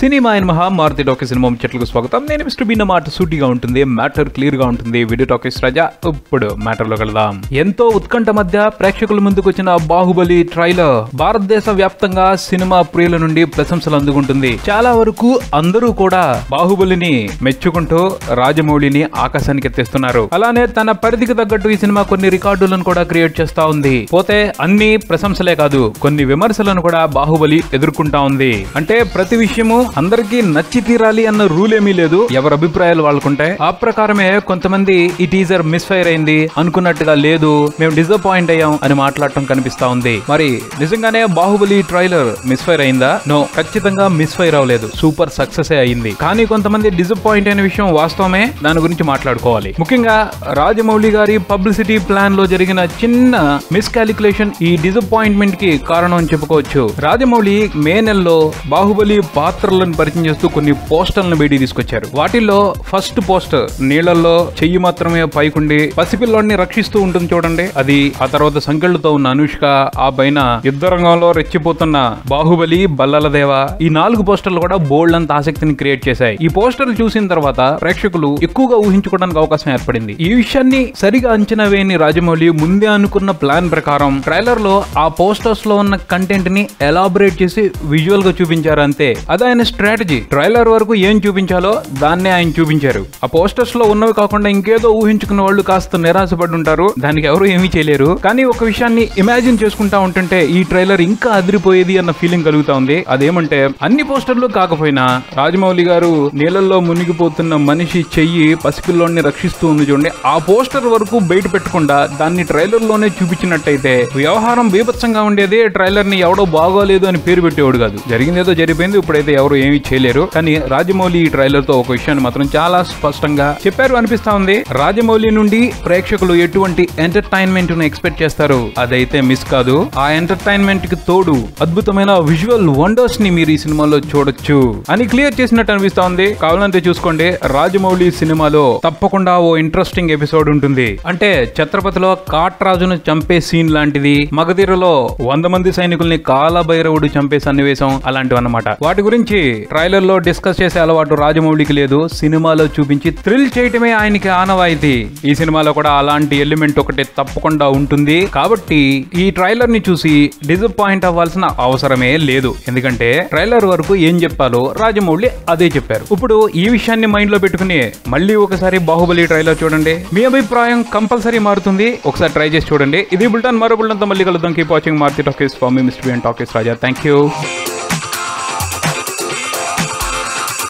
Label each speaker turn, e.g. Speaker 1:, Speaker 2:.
Speaker 1: Cinema అయిన Maruti talkies cinema ముచ్చట్లకు స్వాగతం. నేను మిస్టర్ బీన్ మాట సూటిగా ఉంటుంది, మ్యాటర్ క్లియర్ గా ఉంటుంది. వీడియో టాకీస్ రాజా. ఇప్పుడు మ్యాటర్ లో వెళ్దాం. ఎంతో ఉత్కంఠ మధ్య ప్రేక్షకుల ముందుకు వచ్చిన బాహుబలి ట్రైలర్ భారతదేశ వ్యాప్తంగా సినిమా ప్రియుల నుండి ప్రశంసలు అందుకుంటుంది. చాలా వరకు అందరూ కూడా బాహుబలిని మెచ్చుకుంటూ రాజమౌళిని ఆకాశానికి ఎత్తేస్తున్నారు. అలానే తన పరిధికి తగ్గట్టు ఈ సినిమా కొన్ని రికార్డులను కూడా క్రియేట్ చేస్తా ఉంది. పోతే అన్ని ప్రశంసలే కాదు, కొన్ని విమర్శలను కూడా బాహుబలి ఎదుర్కొంటా ఉంది. అంటే ప్రతి విషయము అందరికీ నచ్చి తీరాలి అన్న రూల్ ఏమీ లేదు. ఎవరి అభిప్రాయాలు వాళ్ళకుంటాయి. ఆ ప్రకారమే కొంతమంది ఈ టీజర్ మిస్ ఫైర్ అయింది, అనుకున్నట్టుగా లేదు, మేము డిసప్పాయింట్ అయ్యాం అని మాట్లాడటం కనిపిస్తా ఉంది. మరి నిజంగానే బాహుబలి ట్రైలర్ మిస్ ఫైర్ అయిందా? నో, ఖచ్చితంగా మిస్ ఫైర్ అవ్వలేదు. సూపర్ సక్సెస్ అయింది. కానీ కొంతమంది డిసప్పాయింట్ అయిన విషయం వాస్తవమే. దాని గురించి మాట్లాడుకోవాలి. ముఖ్యంగా రాజమౌళి గారి పబ్లిసిటీ ప్లాన్ లో జరిగిన చిన్న మిస్ క్యాలిక్యులేషన్ ఈ డిసప్పాయింట్మెంట్ కి కారణం అని చెప్పుకోవచ్చు. రాజమౌళి మే నెలలో బాహుబలి పాత్రలను పరిచయం చేస్తూ కొన్ని పోస్టర్లను బయటికి తీసుకొచ్చారు. వాటిల్లో ఫస్ట్ పోస్టర్ నీళ్లలో చెయ్యి మాత్రమే పైకుండి పసిపిల్లాడిని రక్షిస్తూ ఉంటుంది చూడండి, అది. ఆ తర్వాత సంకెళ్లతో ఉన్న అనుష్క, ఆ పైన యుద్ధ రంగంలో రెచ్చిపోతున్న బాహుబలి, బల్లలదేవ, ఈ 4 పోస్టర్లు కూడా బోల్డ్ అంత ఆసక్తిని క్రియేట్ చేశాయి. ఈ పోస్టర్లు చూసిన తర్వాత ప్రేక్షకులు ఎక్కువగా ఊహించుకోవడానికి అవకాశం ఏర్పడింది. ఈ విషయాన్ని సరిగా అంచనా వేయని రాజమౌళి ముందే అనుకున్న ప్లాన్ ప్రకారం ట్రైలర్ లో ఆ పోస్టర్స్ లో ఉన్న కంటెంట్ ని ఎలాబరేట్ చేసి విజువల్ గా చూపించారు. అంతే, అది ఆయన స్ట్రాటజీ. ట్రైలర్ వరకు ఏం చూపించాలో దాన్నే ఆయన చూపించారు. ఆ పోస్టర్స్ లో ఉన్నవి కాకుండా ఇంకేదో ఊహించుకున్న వాళ్ళు కాస్త నిరాశపడి ఉంటారు. దానికి ఎవరు ఏమీ చేయలేరు. కానీ ఒక విషయాన్ని ఇమాజిన్ చేసుకుంటా ఉంటుంటే ఈ ట్రైలర్ ఇంకా అదిరిపోయేది అన్న ఫీలింగ్ కలుగుతా ఉంది. అదేమంటే అన్ని పోస్టర్లు కాకపోయినా రాజమౌళి గారు నీళ్ళల్లో మునిగిపోతున్న మనిషి చెయ్యి పసిపిల్లోని రక్షిస్తూ ఉంది చూడండి, ఆ పోస్టర్ వరకు బయట పెట్టకుండా దాన్ని ట్రైలర్ లోనే చూపించినట్టయితే వ్యవహారం బీభత్సంగా ఉండేది. ట్రైలర్ ని ఎవడో బాగోలేదు అని పేరు పెట్టేవాడు కాదు. జరిగిందేదో జరిగిపోయింది. ఇప్పుడైతే ఎవరు ఏమీ చేయలేరు. కానీ రాజమౌళి ఈ ట్రైలర్ తో ఒక విషయాన్ని మాత్రం చాలా స్పష్టంగా చెప్పారు అనిపిస్తా ఉంది. రాజమౌళి నుండి ప్రేక్షకులు ఎటువంటి ఎంటర్టైన్మెంట్ ను ఎక్స్పెక్ట్ చేస్తారు, అదైతే మిస్ కాదు. ఆ ఎంటర్టైన్మెంట్ కి తోడు అద్భుతమైన విజువల్ వండర్స్ ని మీరు ఈ సినిమాలో చూడొచ్చు అని క్లియర్ చేసినట్టు అనిపిస్తా ఉంది. కావాలంటే చూసుకోండి, రాజమౌళి సినిమాలో తప్పకుండా ఓ ఇంట్రెస్టింగ్ ఎపిసోడ్ ఉంటుంది. అంటే ఛత్రపతిలో కాట్రాజును చంపే సీన్ లాంటిది, మగధీరలో 100 మంది సైనికుల్ని కాలభైరవుడు చంపే సన్నివేశం అలాంటివన్నమాట. వాటి గురించి ట్రైలర్ లో డిస్కస్ చేసే అలవాటు రాజమౌళికి లేదు. సినిమాలో చూపించి థ్రిల్ చేయటమే ఆయనకి ఆనవాయితీ. ఈ సినిమాలో కూడా అలాంటి ఎలిమెంట్ ఒకటి తప్పకుండా ఉంటుంది. కాబట్టి ఈ ట్రైలర్ ని చూసి డిసప్పాయింట్ అవ్వాల్సిన అవసరమే లేదు. ఎందుకంటే ట్రైలర్ వరకు ఏం చెప్పాలో రాజమౌళి అదే చెప్పారు. ఇప్పుడు ఈ విషయాన్ని మైండ్ లో పెట్టుకుని మళ్ళీ ఒకసారి బాహుబలి ట్రైలర్ చూడండి. మీ అభిప్రాయం కంపల్సరీ మారుతుంది. ఒకసారి ట్రై చేసి చూడండి. ఇది బుల్టన్, మరో బుల్టన్ తో మళ్ళీ కలుద్దాం. Keep watching Maruthi talkies. For me mister Bean talkies Raja. Thank you.